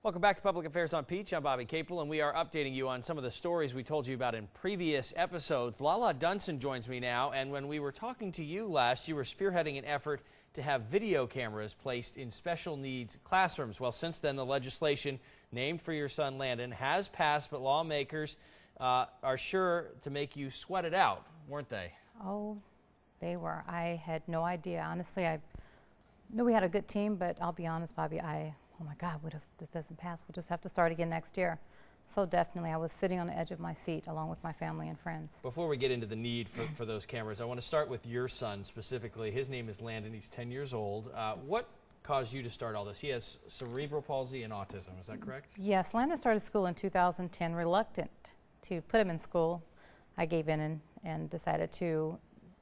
Welcome back to Public Affairs on Peach. I'm Bobby Capel, and we are updating you on some of the stories we told you about in previous episodes. Lala Dunson joins me now, and when we were talking to you last, you were spearheading an effort to have video cameras placed in special needs classrooms. Well, since then, the legislation named for your son Landon has passed, but lawmakers are sure to make you sweat it out, weren't they? Oh, they were. I had no idea. Honestly, I knew we had a good team, but I'll be honest, Bobby, oh my God, what if this doesn't pass? We'll just have to start again next year. So definitely, I was sitting on the edge of my seat along with my family and friends. Before we get into the need for those cameras, I want to start with your son specifically. His name is Landon. He's 10 years old. What caused you to start all this? He has cerebral palsy and autism. Is that correct? Yes, Landon started school in 2010, reluctant to put him in school. I gave in and decided to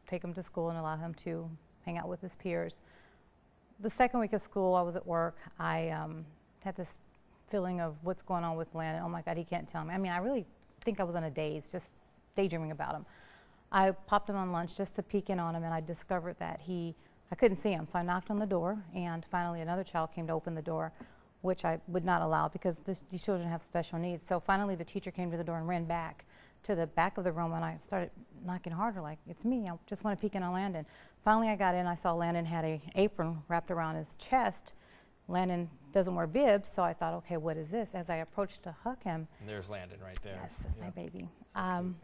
take him to school and allow him to hang out with his peers. The second week of school, I was at work. I had this feeling of what's going on with Landon. Oh my God, he can't tell me. I mean, I really think I was in a daze, just daydreaming about him. I popped in on lunch just to peek in on him, and I discovered that I couldn't see him. So I knocked on the door, and finally another child came to open the door, which I would not allow because these children have special needs. So finally the teacher came to the door and ran back to the back of the room, and I started knocking harder, like, it's me, I just want to peek in on Landon. Finally I got in, I saw Landon had an apron wrapped around his chest. Landon doesn't wear bibs, so I thought, okay, what is this? As I approached to hug him. And there's Landon right there. Yes, that's my baby. So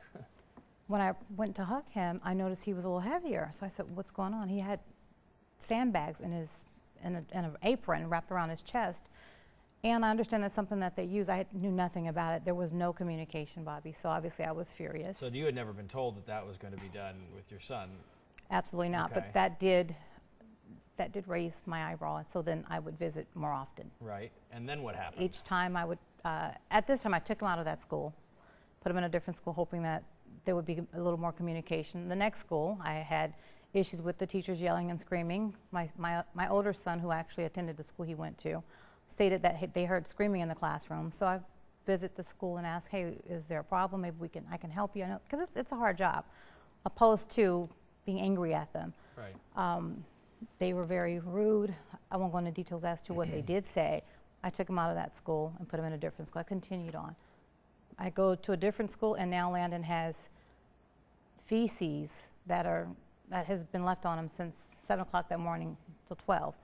when I went to hug him, I noticed he was a little heavier. So I said, what's going on? He had sandbags in an apron wrapped around his chest. And I understand that's something that they use. I knew nothing about it. There was no communication, Bobby, so obviously I was furious. So you had never been told that that was going to be done with your son? Absolutely not, Okay. but that did raise my eyebrow, and so then I would visit more often. Right, and then what happened? Each time I would, at this time I took him out of that school, put him in a different school, hoping that there would be a little more communication. The next school, I had issues with the teachers yelling and screaming. My older son, who actually attended the school he went to, stated that they heard screaming in the classroom. So I visit the school and ask, hey, is there a problem? Maybe I can help you. Because it's a hard job, opposed to being angry at them. Right. They were very rude. I won't go into details as to what they did say. I took him out of that school and put him in a different school. I continued on. I go to a different school, and now Landon has feces that has been left on him since 7 o'clock that morning till 12.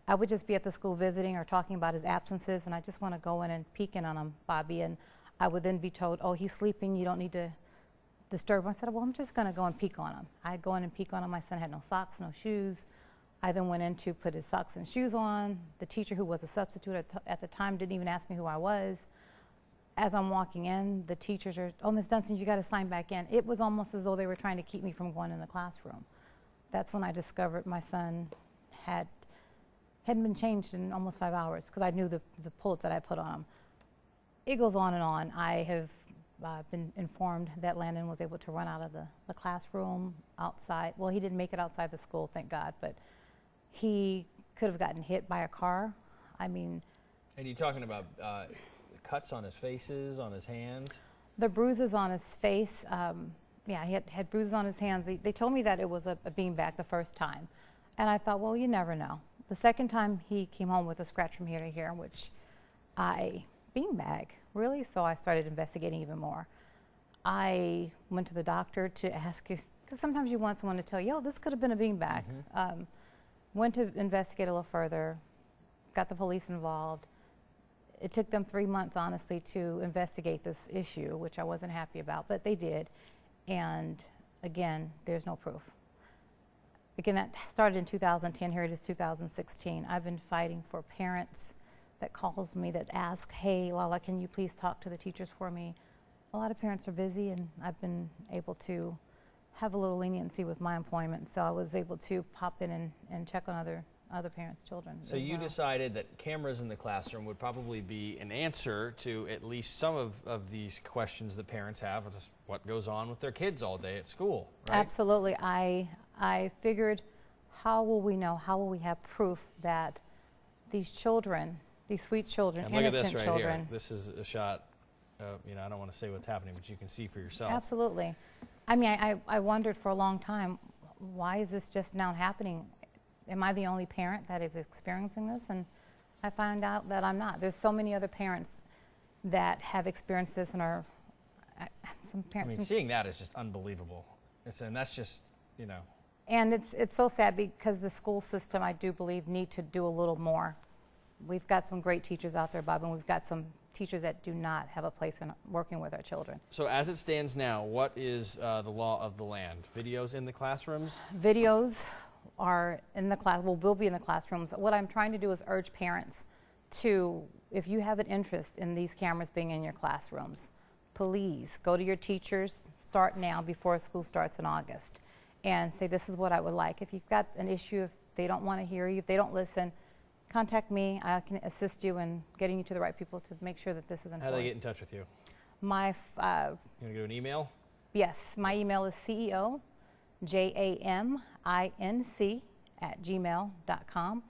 I would just be at the school visiting or talking about his absences, and I just want to go in and peek in on him, Bobby, and I would then be told, oh, he's sleeping, you don't need to disturb him. I said, well, I'm just going to go and peek on him. I'd go in and peek on him. My son had no socks, no shoes. I then went in to put his socks and shoes on. The teacher, who was a substitute at the time, didn't even ask me who I was. As I'm walking in, the teachers are, oh, Ms. Dunson, you got to sign back in. It was almost as though they were trying to keep me from going in the classroom. That's when I discovered my son hadn't been changed in almost 5 hours, because I knew the pullets that I put on him. It goes on and on. I have been informed that Landon was able to run out of the classroom outside. Well, he didn't make it outside the school, thank God, but he could have gotten hit by a car. I mean. And you're talking about cuts on his faces, on his hands? The bruises on his face, yeah, he had bruises on his hands. They told me that it was a beanbag the first time. And I thought, well, you never know. The second time he came home with a scratch from here to here, which beanbag, really? So I started investigating even more. I went to the doctor to ask, because sometimes you want someone to tell you, oh, this could have been a beanbag. Mm-hmm. Went to investigate a little further, got the police involved. It took them 3 months, honestly, to investigate this issue, which I wasn't happy about, but they did. And again, there's no proof. Again, that started in 2010, here it is 2016. I've been fighting for parents that calls me that ask, hey, Lala, can you please talk to the teachers for me? A lot of parents are busy, and I've been able to have a little leniency with my employment, so I was able to pop in and check on other parents' children. So you decided that cameras in the classroom would probably be an answer to at least some of these questions that parents have, just what goes on with their kids all day at school, right? Absolutely. I figured, how will we know, how will we have proof that these children, these sweet children, and look at innocent this right children. Here. This is a shot, you know, I don't want to say what's happening, but you can see for yourself. Absolutely. I mean, I wondered for a long time, why is this just now happening? Am I the only parent that is experiencing this? And I find out that I'm not. There's so many other parents that have experienced this and are, some I parents. mean, seeing that is just unbelievable. And that's just, you know. And it's so sad because the school system, I do believe, need to do a little more. We've got some great teachers out there, Bob, and we've got some teachers that do not have a place in working with our children. So as it stands now, what is the law of the land? Videos in the classrooms? Videos are in the class, will be in the classrooms. What I'm trying to do is urge parents to, if you have an interest in these cameras being in your classrooms, please go to your teachers, start now before school starts in August, and say, this is what I would like. If you've got an issue, if they don't want to hear you, if they don't listen, contact me. I can assist you in getting you to the right people to make sure that this is enforced. How do they get in touch with you? My, You want to go to an email? yes, my email is ceojaminc@gmail.com.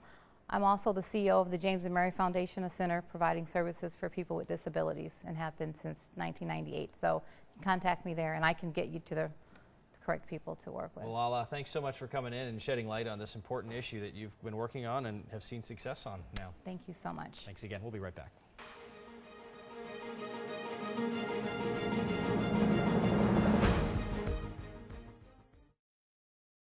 I'm also the CEO of the James and Mary Foundation, a center providing services for people with disabilities, and have been since 1998. So contact me there, and I can get you to the correct people to work with. Well, Lala, thanks so much for coming in and shedding light on this important issue that you've been working on and have seen success on now. Thank you so much. Thanks again. We'll be right back.